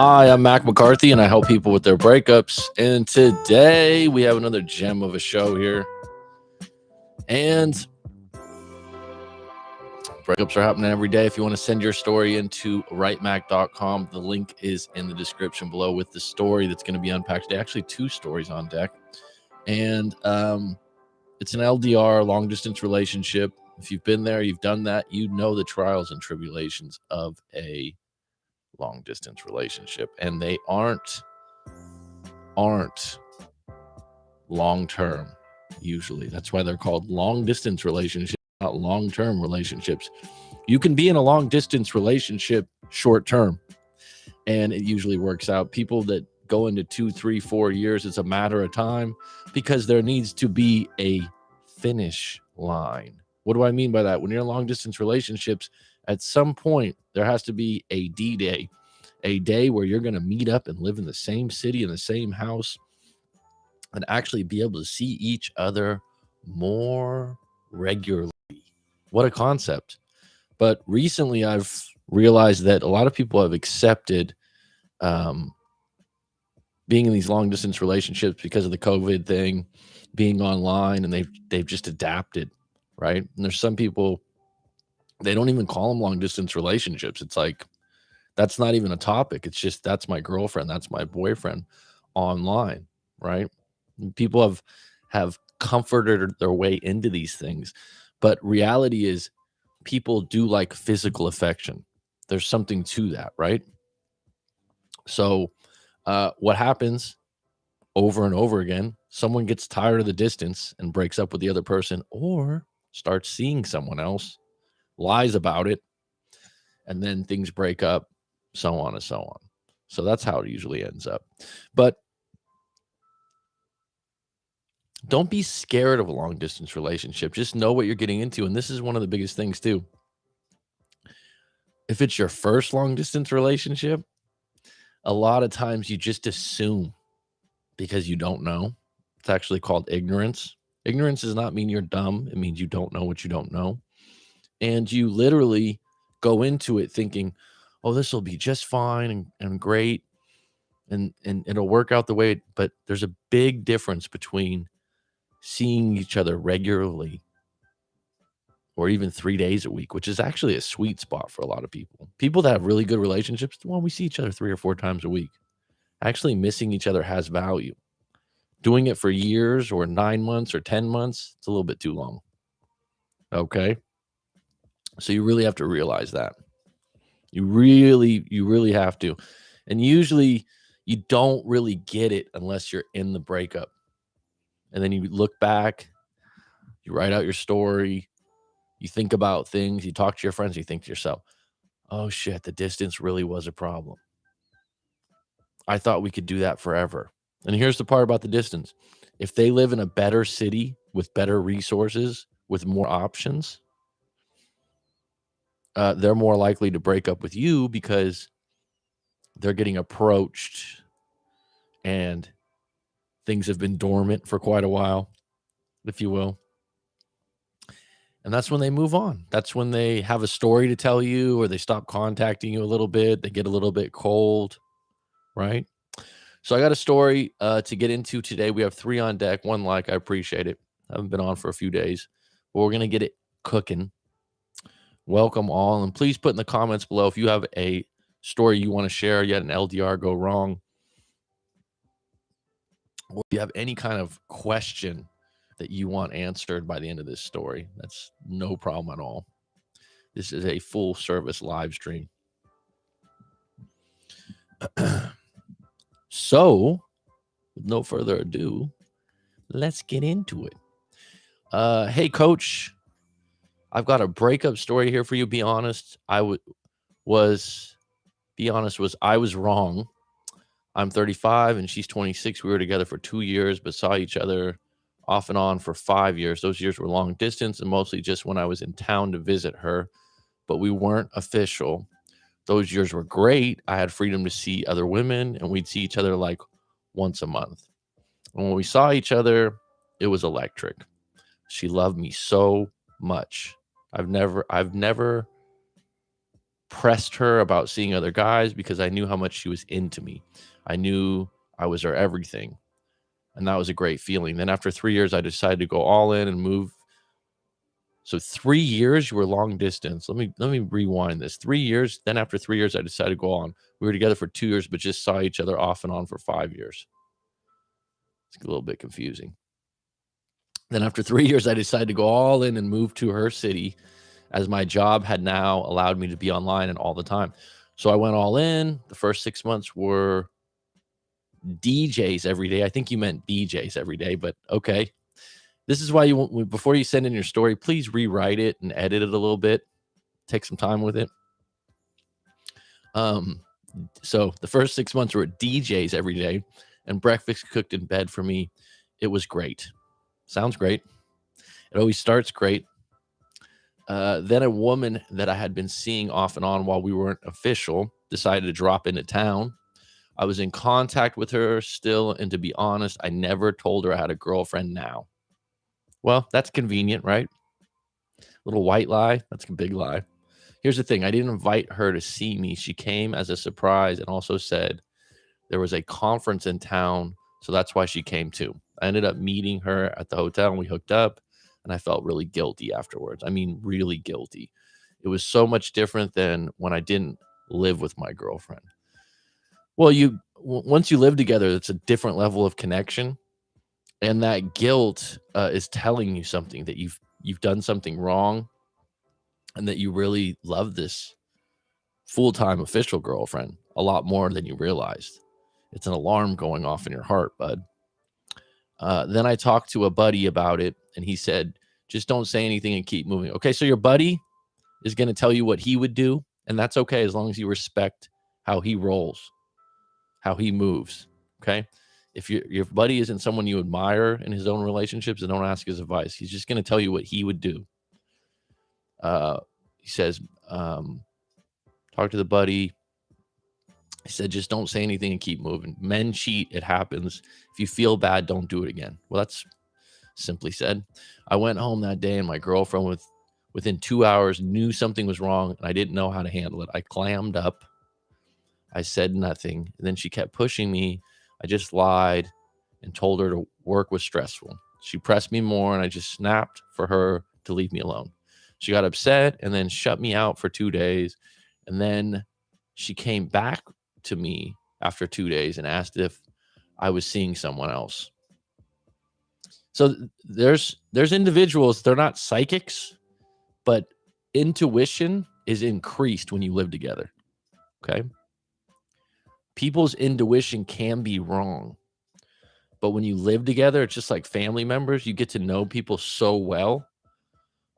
Hi, I'm Mac McCarthy, and I help people with their breakups. And today we have another gem of a show here. And breakups are happening every day. If you want to send your story into writemac.com, the link is in the description below with the story that's going to be unpacked today. Actually, 2 stories on deck. And it's an LDR, long distance relationship. If you've been there, you've done that, you know the trials and tribulations of a long distance relationship, and they aren't long term usually. That's why they're called long distance relationships, not long term relationships. You can be in a long distance relationship short term, and it usually works out. People that go into 2, 3, 4 years, it's a matter of time because there needs to be a finish line. What do I mean by that? When you're in long distance relationships, at some point there has to be a D-Day, a day where you're going to meet up and live in the same city, in the same house, and actually be able to see each other more regularly. What a concept. But recently I've realized that a lot of people have accepted being in these long distance relationships because of the COVID thing, being online, and they've just adapted, right? And there's some people, they don't even call them long distance relationships. It's like, that's not even a topic. It's just, that's my girlfriend, that's my boyfriend online, right? And people have comforted their way into these things. But reality is people do like physical affection. There's something to that, right? So what happens over and over again, someone gets tired of the distance and breaks up with the other person, or starts seeing someone else, lies about it, and then things break up, so on and so on. So that's how it usually ends up. But don't be scared of a long distance relationship. Just know what you're getting into. And this is one of the biggest things too. If it's your first long distance relationship, a lot of times you just assume because you don't know. It's actually called ignorance. Ignorance does not mean you're dumb. It means you don't know what you don't know. And you literally go into it thinking, oh, this will be just fine and great. And it'll work out the way. But there's a big difference between seeing each other regularly or even 3 days a week, which is actually a sweet spot for a lot of people. People that have really good relationships, well, we see each other 3 or 4 times a week. Actually, missing each other has value. Doing it for years or 9 months or 10 months, it's a little bit too long. Okay? So you really have to realize that. You really have to. And usually you don't really get it unless you're in the breakup. And then you look back, you write out your story, you think about things, you talk to your friends, you think to yourself, oh shit, the distance really was a problem. I thought we could do that forever. And here's the part about the distance. If they live in a better city with better resources, with more options, they're more likely to break up with you because they're getting approached and things have been dormant for quite a while, if you will. And that's when they move on. That's when they have a story to tell you, or they stop contacting you a little bit. They get a little bit cold, right? So I got a story to get into today. We have 3 on deck. 1 like. I appreciate it. I haven't been on for a few days, but we're going to get it cooking. Welcome all. And please put in the comments below if you have a story you want to share, you had an LDR go wrong, or if you have any kind of question that you want answered by the end of this story. That's no problem at all. This is a full service live stream. So, with no further ado, let's get into it. Hey, coach, I've got a breakup story here for you. Be honest, I was wrong. I'm 35 and she's 26. We were together for 2 years, but saw each other off and on for 5 years. Those years were long distance and mostly just when I was in town to visit her, but we weren't official. Those years were great. I had freedom to see other women, and we'd see each other like once a month. And when we saw each other, it was electric. She loved me so much. I've never pressed her about seeing other guys because I knew how much she was into me. I knew I was her everything. And that was a great feeling. Then after 3 years, I decided to go all in and move. So 3 years, you were long distance. Let me rewind this. 3 years. Then after 3 years, I decided to go on. We were together for 2 years, but just saw each other off and on for 5 years. It's a little bit confusing. Then after 3 years, I decided to go all in and move to her city, as my job had now allowed me to be online and all the time. So I went all in. The first 6 months were DJs every day. I think you meant BJs every day, but okay. This is why you, before you send in your story, please rewrite it and edit it a little bit. Take some time with it. So the first 6 months were DJs every day and breakfast cooked in bed for me. It was great. Sounds great. It always starts great. Then a woman that I had been seeing off and on while we weren't official decided to drop into town. I was in contact with her still, and to be honest, I never told her I had a girlfriend now. Well, that's convenient, right? Little white lie. That's a big lie. Here's the thing. I didn't invite her to see me. She came as a surprise and also said there was a conference in town, so that's why she came too. I ended up meeting her at the hotel, and we hooked up, and I felt really guilty afterwards. I mean, really guilty. It was so much different than when I didn't live with my girlfriend. Well, once you live together, it's a different level of connection, and that guilt is telling you something, that you've done something wrong, and that you really love this full-time official girlfriend a lot more than you realized. It's an alarm going off in your heart, bud. Then I talked to a buddy about it, and he said, just don't say anything and keep moving. Okay, so your buddy is going to tell you what he would do, and that's okay as long as you respect how he rolls, how he moves, okay? If your buddy isn't someone you admire in his own relationships, then don't ask his advice. He's just going to tell you what he would do. He says, talk to the buddy. He said, just don't say anything and keep moving. Men cheat. It happens. If you feel bad, don't do it again. Well, that's simply said. I went home that day, and my girlfriend, within 2 hours, knew something was wrong, and I didn't know how to handle it. I clammed up. I said nothing. And then she kept pushing me. I just lied and told her work was stressful. She pressed me more, and I just snapped for her to leave me alone. She got upset and then shut me out for 2 days. And then she came back to me after 2 days and asked if I was seeing someone else. So there's individuals, they're not psychics, but intuition is increased when you live together. Okay. People's intuition can be wrong, but when you live together, it's just like family members. You get to know people so well.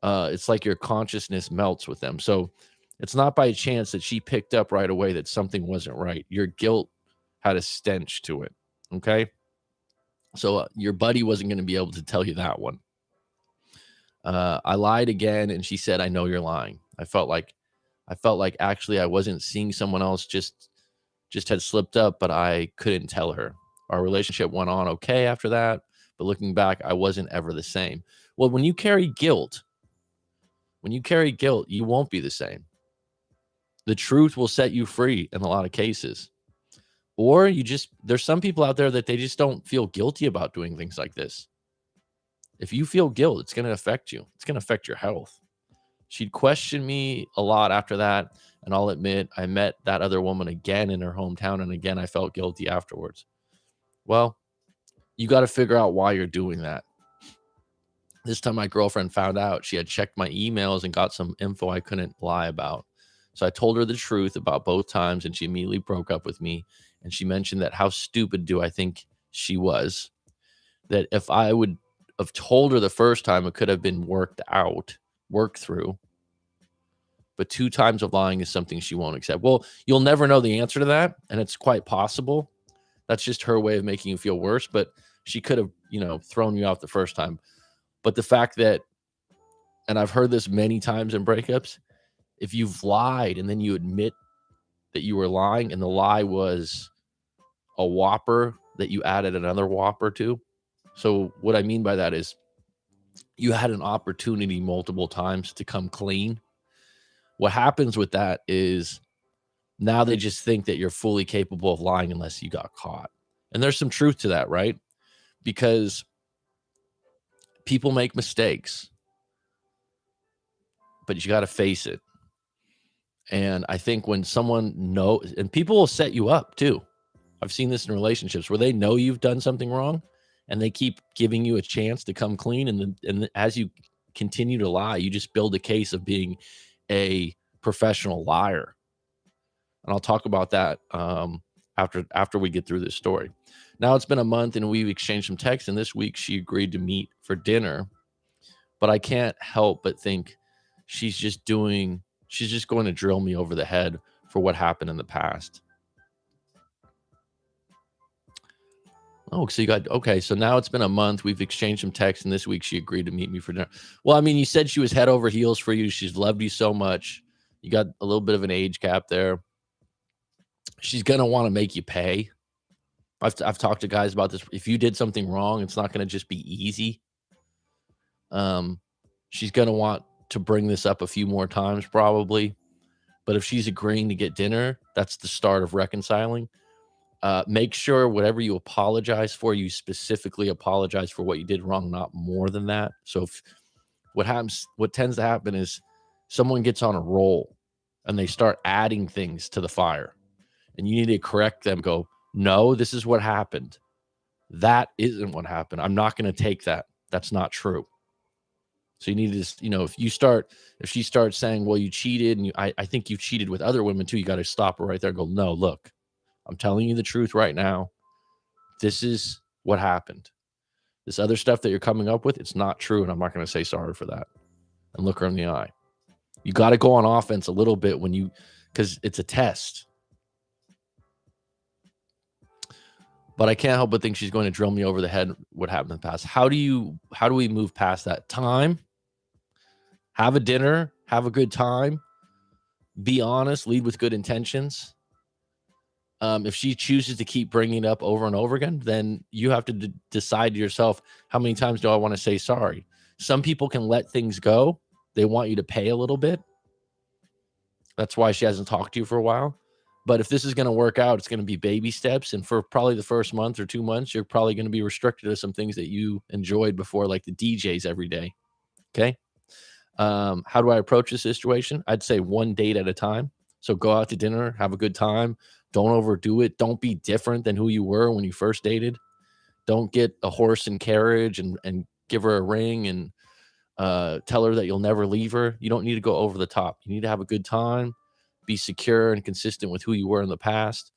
It's like your consciousness melts with them. So it's not by chance that she picked up right away that something wasn't right. Your guilt had a stench to it. Okay. So your buddy wasn't going to be able to tell you that one. I lied again, and she said, I know you're lying. I felt like actually I wasn't seeing someone else, just had slipped up, but I couldn't tell her. Our relationship went on okay after that, but looking back, I wasn't ever the same. Well, when you carry guilt, you won't be the same. The truth will set you free in a lot of cases. Or there's some people out there that they just don't feel guilty about doing things like this. If you feel guilt, it's going to affect you. It's going to affect your health. She'd question me a lot after that. And I'll admit, I met that other woman again in her hometown. And again, I felt guilty afterwards. Well, you got to figure out why you're doing that. This time my girlfriend found out. She had checked my emails and got some info I couldn't lie about. So I told her the truth about both times, and she immediately broke up with me. And she mentioned that how stupid do I think she was? That if I would have told her the first time, it could have been worked through. But 2 times of lying is something she won't accept. Well, you'll never know the answer to that, and it's quite possible. That's just her way of making you feel worse, but she could have, thrown you out the first time. But the fact that, and I've heard this many times in breakups, if you've lied and then you admit that you were lying and the lie was a whopper that you added another whopper to. So what I mean by that is you had an opportunity multiple times to come clean. what happens with that is now they just think that you're fully capable of lying unless you got caught. And there's some truth to that, right? Because people make mistakes, but you got to face it. And I think when someone knows, and people will set you up too. I've seen this in relationships where they know you've done something wrong and they keep giving you a chance to come clean. And as you continue to lie, you just build a case of being a professional liar. And I'll talk about that after we get through this story. Now it's been a month and we've exchanged some texts, and this week she agreed to meet for dinner, but I can't help but think she's just going to drill me over the head for what happened in the past. Oh, so so now it's been a month. We've exchanged some texts, and this week she agreed to meet me for dinner. Well, I mean, you said she was head over heels for you. She's loved you so much. You got a little bit of an age gap there. She's going to want to make you pay. I've talked to guys about this. If you did something wrong, it's not going to just be easy. She's going to want to bring this up a few more times probably. But if she's agreeing to get dinner, that's the start of reconciling. Make sure whatever you apologize for, you specifically apologize for what you did wrong, not more than that. So what tends to happen is someone gets on a roll and they start adding things to the fire, and you need to correct them. Go, no, this is what happened. That isn't what happened. I'm not going to take that. That's not true. So you need to, if she starts saying, well, you cheated, and I think you cheated with other women too, you got to stop her right there and go, no, look, I'm telling you the truth right now. This is what happened. This other stuff that you're coming up with, it's not true, and I'm not going to say sorry for that. And look her in the eye. You got to go on offense a little bit because it's a test. But I can't help but think she's going to drill me over the head what happened in the past. How do we move past that? Time. Have a dinner. Have a good time. Be honest. Lead with good intentions. If she chooses to keep bringing it up over and over again, then you have to decide to yourself, how many times do I want to say sorry? Some people can let things go. They want you to pay a little bit. That's why she hasn't talked to you for a while. But if this is going to work out, it's going to be baby steps. And for probably the first month or 2 months, you're probably going to be restricted to some things that you enjoyed before, like the DJs every day. Okay. How do I approach this situation? I'd say one date at a time. So go out to dinner, have a good time. Don't overdo it. Don't be different than who you were when you first dated. Don't get a horse and carriage and give her a ring and tell her that you'll never leave her. You don't need to go over the top. You need to have a good time, be secure and consistent with who you were in the past.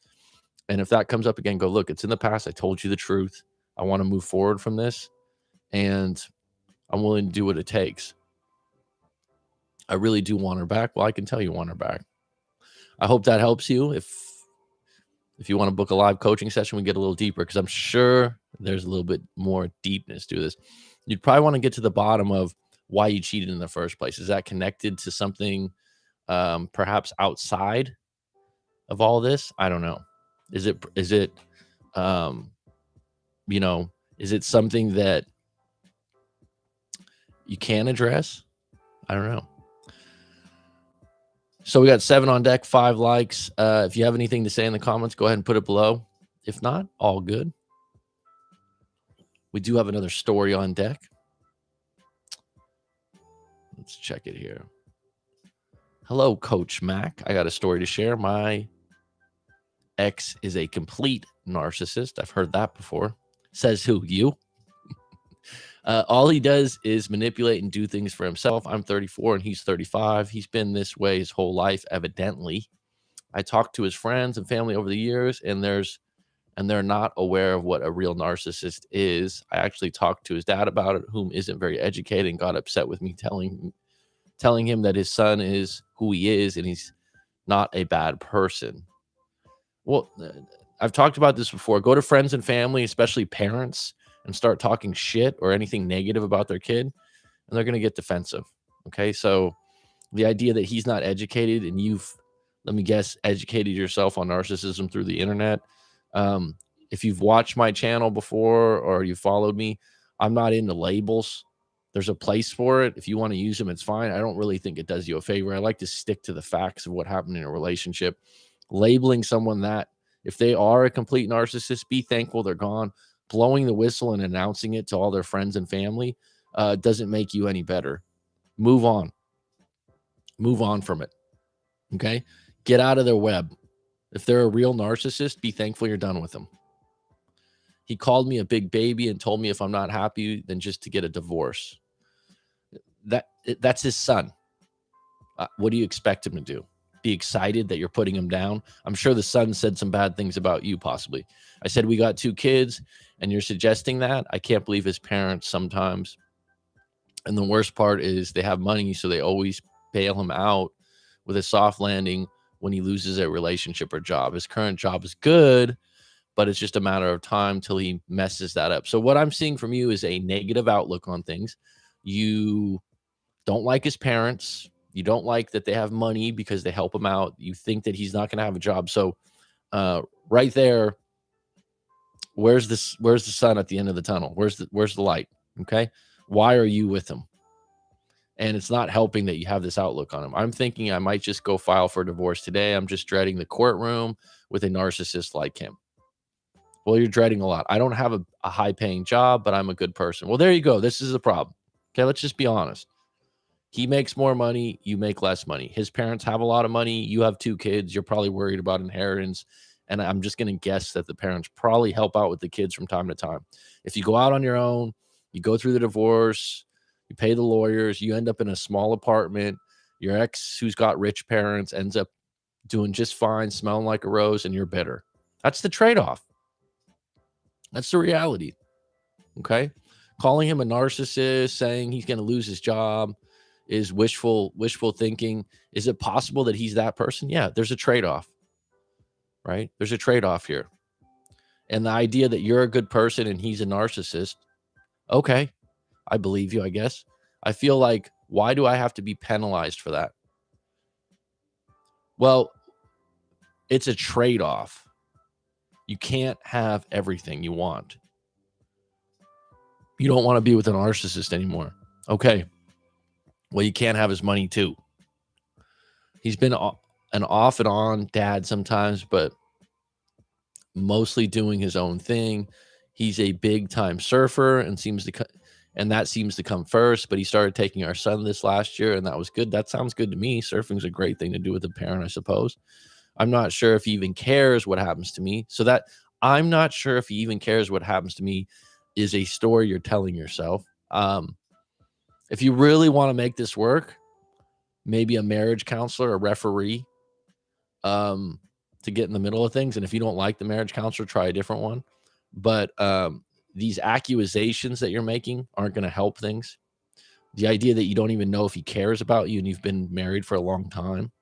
And if that comes up again, go, look, it's in the past. I told you the truth. I want to move forward from this, and I'm willing to do what it takes. I really do want her back. Well, I can tell you want her back. I hope that helps you. If you want to book a live coaching session, we get a little deeper, because I'm sure there's a little bit more deepness to this. You'd probably want to get to the bottom of why you cheated in the first place. Is that connected to something perhaps outside of all this? I don't know. Is it something that you can address? I don't know. So we got 7 on deck, 5 likes. If you have anything to say in the comments, go ahead and put it below. If not, all good. We do have another story on deck. Let's check it here. Hello, Coach Mac. I got a story to share. My ex is a complete narcissist. I've heard that before. Says who? You? All he does is manipulate and do things for himself. I'm 34 and he's 35. He's been this way his whole life, evidently. I talked to his friends and family over the years, and they're not aware of what a real narcissist is. I actually talked to his dad about it, whom isn't very educated, and got upset with me telling him that his son is who he is and he's not a bad person. Well, I've talked about this before. Go to friends and family, especially parents, and start talking shit or anything negative about their kid, and they're going to get defensive. Okay. So the idea that he's not educated and you've, let me guess, educated yourself on narcissism through the internet. If you've watched my channel before or you followed me, I'm not into labels. There's a place for it. If you want to use them, it's fine. I don't really think it does you a favor. I like to stick to the facts of what happened in a relationship. Labeling someone that, if they are a complete narcissist, be thankful they're gone. Blowing the whistle and announcing it to all their friends and family doesn't make you any better. Move on. Move on from it. Okay? Get out of their web. If they're a real narcissist, be thankful you're done with them. He called me a big baby and told me if I'm not happy, then just to get a divorce. That's his son. What do you expect him to do? Be excited that you're putting him down? I'm sure the son said some bad things about you, possibly. I said, we got 2 kids, and you're suggesting that? I can't believe his parents sometimes. And the worst part is they have money, so they always bail him out with a soft landing when he loses a relationship or job. His current job is good, but it's just a matter of time till he messes that up. So what I'm seeing from you is a negative outlook on things. You don't like his parents. You don't like that they have money because they help him out. You think that he's not going to have a job. So right there, where's the sun at the end of the tunnel? Where's the light? Okay. Why are you with him? And it's not helping that you have this outlook on him. I'm thinking I might just go file for divorce today. I'm just dreading the courtroom with a narcissist like him. Well, you're dreading a lot. I don't have a high-paying job, but I'm a good person. Well, there you go. This is the problem. Okay, let's just be honest. He makes more money. You make less money. His parents have a lot of money. You have 2 kids. You're probably worried about inheritance. And I'm just going to guess that the parents probably help out with the kids from time to time. If you go out on your own, you go through the divorce, you pay the lawyers, you end up in a small apartment. Your ex, who's got rich parents, ends up doing just fine, smelling like a rose, and you're bitter. That's the trade-off. That's the reality. Okay? Calling him a narcissist, saying he's going to lose his job is wishful thinking. Is it possible that he's that person? Yeah, there's a trade-off. Right? There's a trade-off here. And the idea that you're a good person and he's a narcissist, okay, I believe you, I guess. I feel like, why do I have to be penalized for that? Well, it's a trade-off. You can't have everything you want. You don't want to be with a narcissist anymore. Okay. Well, you can't have his money too. He's been an off and on dad sometimes, but mostly doing his own thing. He's a big time surfer and that seems to come first, but he started taking our son this last year, and that was good. That sounds good to me. Surfing's a great thing to do with a parent, I suppose. I'm not sure if he even cares what happens to me. So that I'm not sure if he even cares what happens to me is a story you're telling yourself. If you really want to make this work, maybe a marriage counselor, a referee, to get in the middle of things. And if you don't like the marriage counselor, try a different one. But these accusations that you're making aren't going to help things. The idea that you don't even know if he cares about you and you've been married for a long time.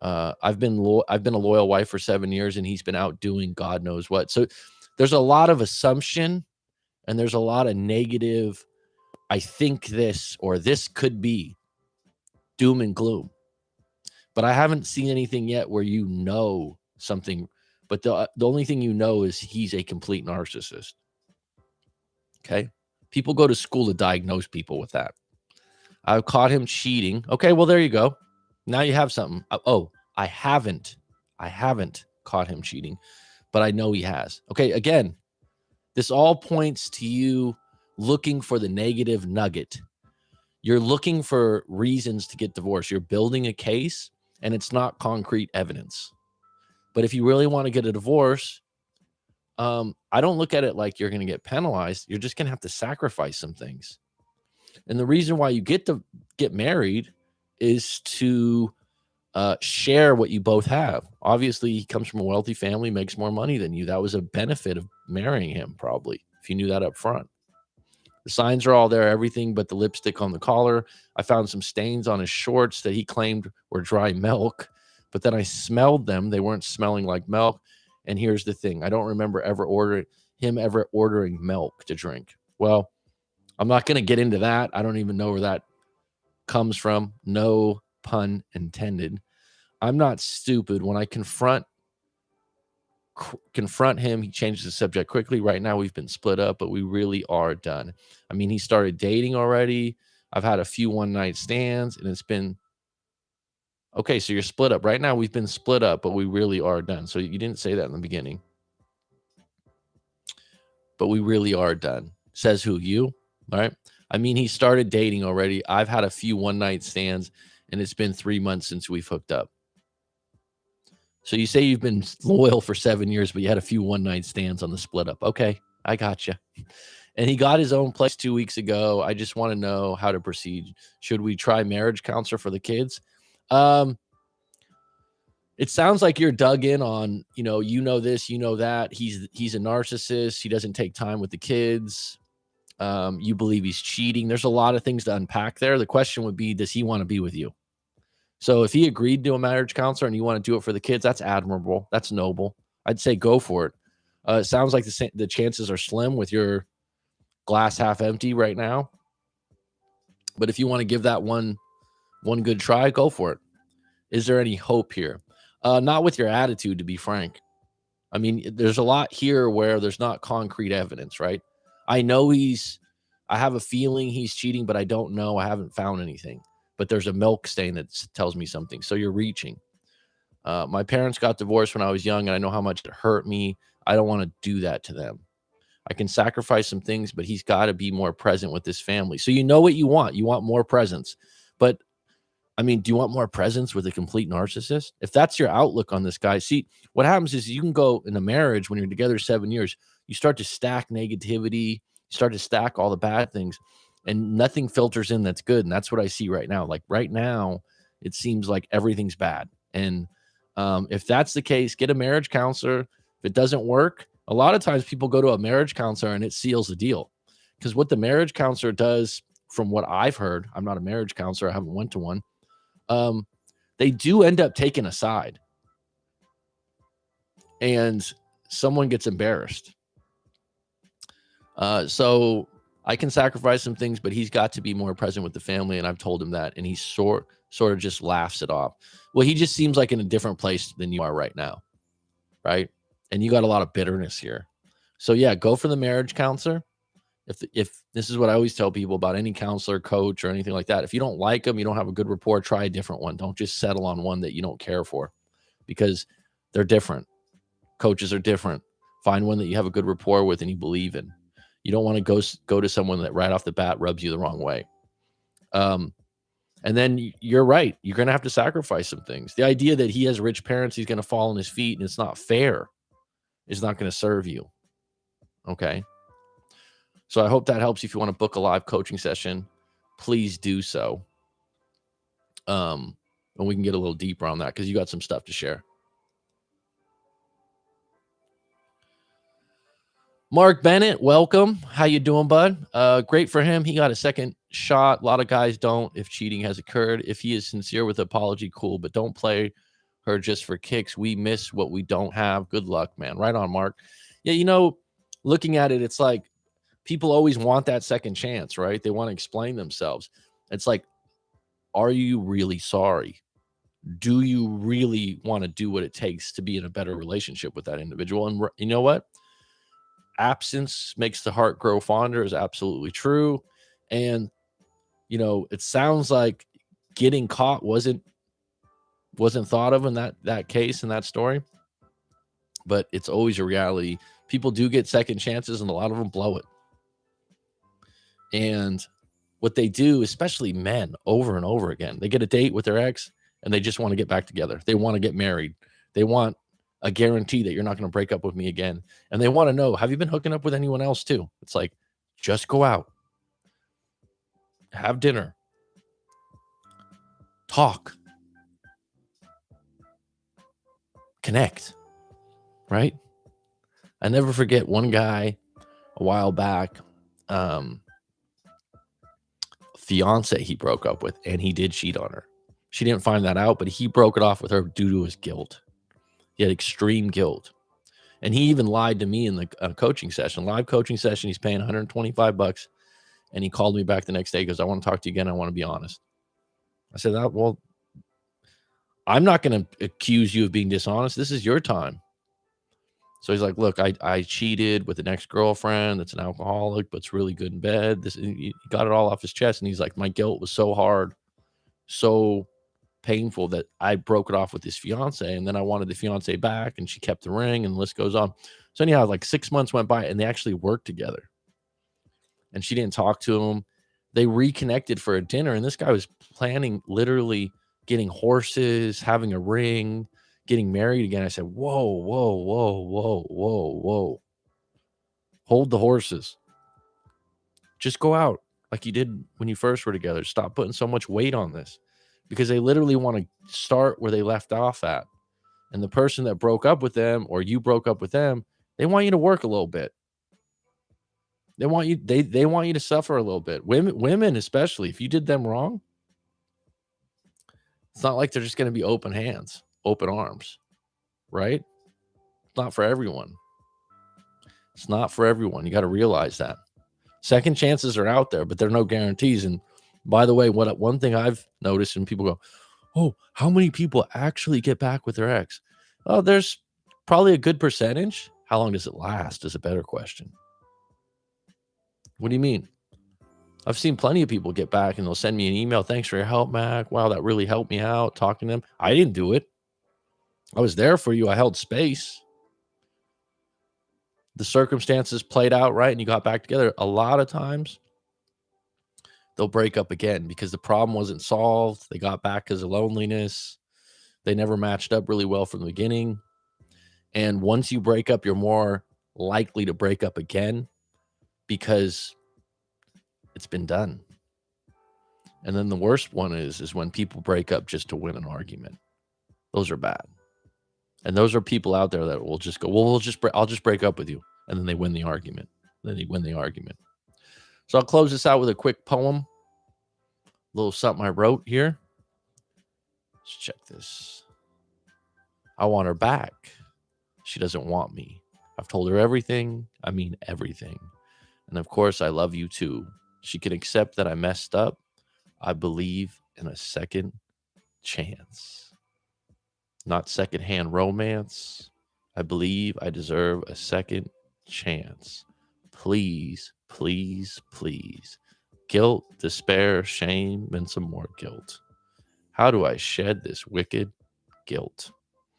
I've been a loyal wife for 7 years, and he's been out doing God knows what. So there's a lot of assumption, and there's a lot of negative. I think this or this could be doom and gloom, but I haven't seen anything yet where you know something. But the only thing you know is he's a complete narcissist. Okay, people go to school to diagnose people with that. I've caught him cheating. Okay, well there you go. Now you have something. Oh, I haven't caught him cheating, but I know he has. Okay, again, this all points to you looking for the negative nugget. You're looking for reasons to get divorced. You're building a case, and it's not concrete evidence. But if you really want to get a divorce, I don't look at it like you're going to get penalized. You're just going to have to sacrifice some things. And the reason why you get married is to share what you both have. Obviously, he comes from a wealthy family, makes more money than you. That was a benefit of marrying him, probably, if you knew that up front. The signs are all there, everything but the lipstick on the collar. I found some stains on his shorts that he claimed were dry milk, but then I smelled them. They weren't smelling like milk. And here's the thing. I don't remember ever ordering milk to drink. Well, I'm not going to get into that. I don't even know where that comes from. No pun intended. I'm not stupid. When I confront confront him. He changes the subject quickly. Right now, we've been split up, but we really are done. I mean, he started dating already. I've had a few one-night stands, and it's been okay. So you're split up. Right now, we've been split up, but we really are done. So you didn't say that in the beginning, but we really are done. Says who? You? All right. I mean, he started dating already. I've had a few one-night stands, and it's been 3 months since we've hooked up. So you say you've been loyal for 7 years, but you had a few one-night stands on the split up. Okay, I got you. And he got his own place 2 weeks ago. I just want to know how to proceed. Should we try marriage counselor for the kids? It sounds like you're dug in on, you know this, you know that. He's a narcissist. He doesn't take time with the kids. You believe he's cheating. There's a lot of things to unpack there. The question would be, does he want to be with you? So if he agreed to a marriage counselor and you want to do it for the kids, that's admirable. That's noble. I'd say go for it. It sounds like the chances are slim with your glass half empty right now. But if you want to give that one good try, go for it. Is there any hope here? Not with your attitude, to be frank. I mean, there's a lot here where there's not concrete evidence, right? I have a feeling he's cheating, but I don't know. I haven't found anything. But there's a milk stain that tells me something. So you're reaching. My parents got divorced when I was young, and I know how much it hurt me. I don't want to do that to them. I can sacrifice some things, but he's got to be more present with this family. So you know what you want. You want more presence. But, I mean, do you want more presence with a complete narcissist? If that's your outlook on this guy, see, what happens is you can go in a marriage when you're together 7 years, you start to stack negativity, you start to stack all the bad things, and nothing filters in that's good. And that's what I see right now. Like right now, it seems like everything's bad. And if that's the case, get a marriage counselor. If it doesn't work, a lot of times people go to a marriage counselor and it seals the deal. Because what the marriage counselor does, from what I've heard, I'm not a marriage counselor, I haven't went to one. They do end up taking a side. And someone gets embarrassed. So I can sacrifice some things, but he's got to be more present with the family. And I've told him that. And he sort of just laughs it off. Well, he just seems like in a different place than you are right now. Right. And you got a lot of bitterness here. So yeah, go for the marriage counselor. If this is what I always tell people about any counselor, coach, or anything like that. If you don't like them, you don't have a good rapport, try a different one. Don't just settle on one that you don't care for, because they're different. Coaches are different. Find one that you have a good rapport with and you believe in. You don't want to go to someone that right off the bat rubs you the wrong way. And then you're right. You're going to have to sacrifice some things. The idea that he has rich parents, he's going to fall on his feet and it's not fair is not going to serve you. Okay. So I hope that helps. If you want to book a live coaching session, please do so. And we can get a little deeper on that because you got some stuff to share. Mark Bennett, welcome. How you doing, bud? Great for him. He got a second shot. A lot of guys don't if cheating has occurred. If he is sincere with apology, cool. But don't play her just for kicks. We miss what we don't have. Good luck, man. Right on, Mark. Yeah, looking at it, it's like people always want that second chance, right? They want to explain themselves. It's like, are you really sorry? Do you really want to do what it takes to be in a better relationship with that individual? And you know what? Absence makes the heart grow fonder is absolutely true. And, it sounds like getting caught wasn't thought of in that case, in that story. But it's always a reality. People do get second chances and a lot of them blow it. And what they do, especially men, over and over again, they get a date with their ex and they just want to get back together. They want to get married. They want a guarantee that you're not going to break up with me again. And they want to know, have you been hooking up with anyone else too? It's like, just go out, have dinner, talk, connect, right? I never forget one guy a while back, fiance he broke up with, and he did cheat on her. She didn't find that out, but he broke it off with her due to his guilt. He had extreme guilt. And he even lied to me in the coaching session, live coaching session. He's paying $125. And he called me back the next day. He goes, I want to talk to you again. I want to be honest. I said, well, I'm not going to accuse you of being dishonest. This is your time. So he's like, look, I cheated with an ex-girlfriend that's an alcoholic, but it's really good in bed. He got it all off his chest. And he's like, my guilt was so hard, so painful that I broke it off with his fiance. And then I wanted the fiance back and she kept the ring and the list goes on. So anyhow, like 6 months went by and they actually worked together. And she didn't talk to him. They reconnected for a dinner. And this guy was planning literally getting horses, having a ring, getting married again. I said, whoa, whoa, whoa, whoa, whoa, whoa. Hold the horses. Just go out like you did when you first were together. Stop putting so much weight on this, because they literally want to start where they left off at. And the person that broke up with them, or you broke up with them, they want you to work a little bit. They want you, they want you to suffer a little bit. Women especially, if you did them wrong, it's not like they're just going to be open hands, open arms, right? It's not for everyone. It's not for everyone. You got to realize that. Second chances are out there, but there are no guarantees. And by the way, one thing I've noticed, and people go, oh, how many people actually get back with their ex? Oh, there's probably a good percentage. How long does it last is a better question. What do you mean? I've seen plenty of people get back and they'll send me an email. Thanks for your help, Mac. Wow, that really helped me out talking to them. I didn't do it. I was there for you. I held space. The circumstances played out right and you got back together. A lot of times they'll break up again because the problem wasn't solved. They got back because of loneliness. They never matched up really well from the beginning. And once you break up, you're more likely to break up again because it's been done. And then the worst one is when people break up just to win an argument. Those are bad. And those are people out there that will just go, well, I'll just break up with you. And then they win the argument. So I'll close this out with a quick poem. A little something I wrote here. Let's check this. I want her back. She doesn't want me. I've told her everything. I mean everything. And of course, I love you too. She can accept that I messed up. I believe in a second chance. Not secondhand romance. I believe I deserve a second chance. Please, please, please. Guilt, despair, shame, and some more guilt. How do I shed this wicked guilt?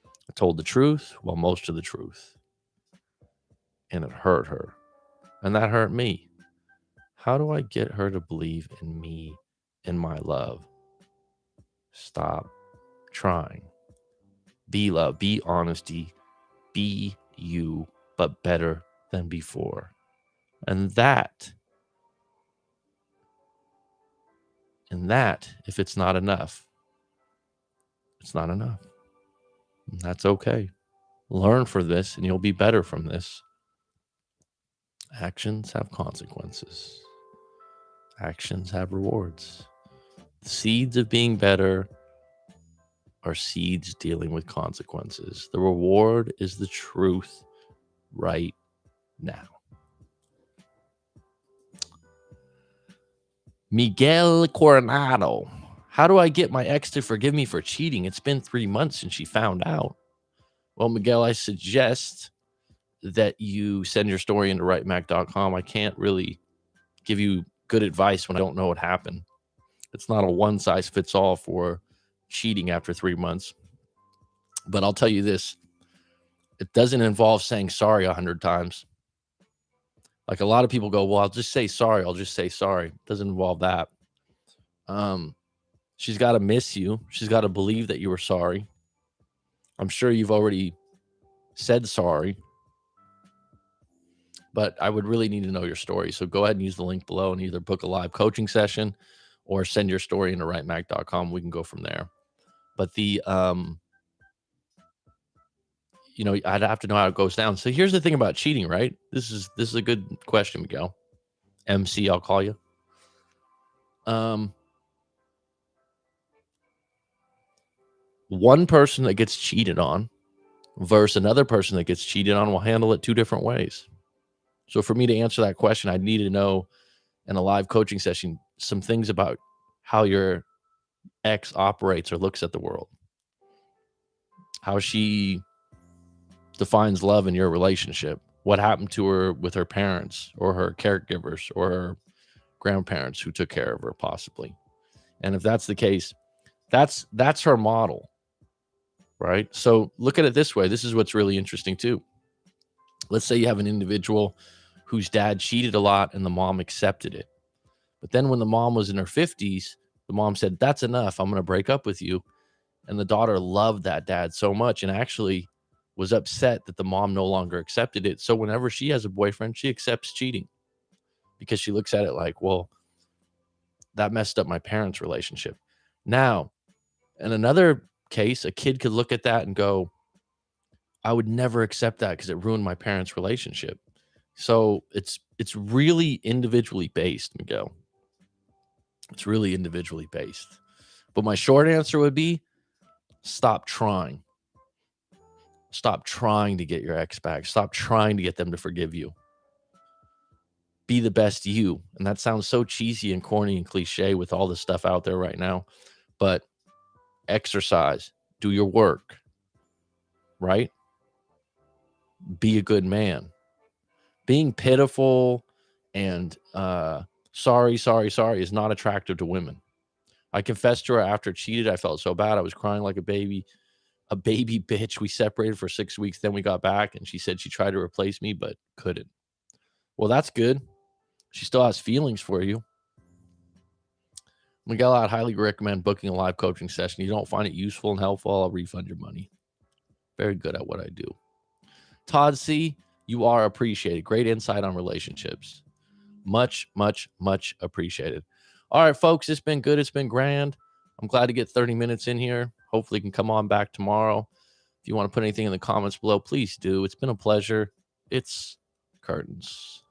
I told the truth, well, most of the truth. And it hurt her. And that hurt me. How do I get her to believe in me, in my love? Stop trying. Be love, be honesty, be you, but better than before. And that, if it's not enough, it's not enough. And that's okay. Learn from this and you'll be better from this. Actions have consequences. Actions have rewards. The seeds of being better are seeds dealing with consequences. The reward is the truth right now. Miguel Coronado. How do I get my ex to forgive me for cheating? It's been 3 months since she found out. Well, Miguel, I suggest that you send your story into writemac.com. I can't really give you good advice when I don't know what happened. It's not a one-size-fits-all for cheating after 3 months. But I'll tell you this. It doesn't involve saying sorry 100 times. Like a lot of people go, well, I'll just say sorry. It doesn't involve that. She's got to miss you. She's got to believe that you were sorry. I'm sure you've already said sorry. But I would really need to know your story. So go ahead and use the link below and either book a live coaching session or send your story into writemac.com. We can go from there. But I'd have to know how it goes down. So here's the thing about cheating, right? This is a good question, Miguel. MC, I'll call you. One person that gets cheated on versus another person that gets cheated on will handle it two different ways. So for me to answer that question, I'd need to know in a live coaching session some things about how your ex operates or looks at the world, how she defines love in your relationship. What happened to her with her parents or her caregivers or her grandparents who took care of her, possibly. And if that's the case, that's her model, right? So look at it this way. This is what's really interesting too. Let's say you have an individual whose dad cheated a lot and the mom accepted it. But then when the mom was in her 50s, the mom said, "That's enough. I'm going to break up with you." And the daughter loved that dad so much and actually was upset that the mom no longer accepted it. So whenever she has a boyfriend, she accepts cheating because she looks at it like, well, that messed up my parents' relationship. Now, in another case, a kid could look at that and go, I would never accept that because it ruined my parents' relationship. So it's really individually based, Miguel. It's really individually based. But my short answer would be stop trying. Stop trying to get your ex back. Stop trying to get them to forgive you. Be the best you. And that sounds so cheesy and corny and cliche with all this stuff out there right now. But exercise, do your work, right? Be a good man. Being pitiful and sorry is not attractive to women. I confessed to her after I cheated. I felt so bad. I was crying like a baby bitch. We separated for 6 weeks. Then we got back and she said she tried to replace me, but couldn't. Well, that's good. She still has feelings for you. Miguel, I'd highly recommend booking a live coaching session. You don't find it useful and helpful, I'll refund your money. Very good at what I do. Todd C., you are appreciated. Great insight on relationships. Much, much, much appreciated. All right, folks, it's been good. It's been grand. I'm glad to get 30 minutes in here. Hopefully you can come on back tomorrow. If you want to put anything in the comments below, please do. It's been a pleasure. It's curtains.